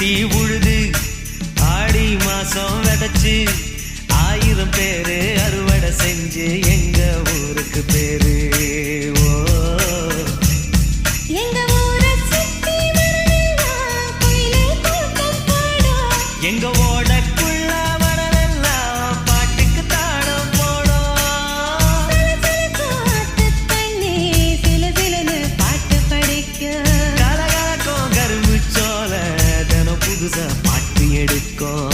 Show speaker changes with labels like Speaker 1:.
Speaker 1: கட்டி உழுது ஆடி மாசம் விதைச்சு 1000 பேரு அறுவடை செஞ்சு எங்க ஊருக்கு பேரு. ஓ
Speaker 2: எங்க ஊரை சுத்தி வரலாம் குயிலே கூட்டம் பாடும்.
Speaker 1: எங்க ஓடக்குள்ள வரலெல்லாம் பாட்டுக்கு தாளம் போடும்.
Speaker 2: காத்து தண்ணி சில சிலன்னு பாட்டு படிக்கும்.
Speaker 1: கலகலக்கும் கரும்பு சோலை தினம் புதுசா பாட்டு எடுக்கும்.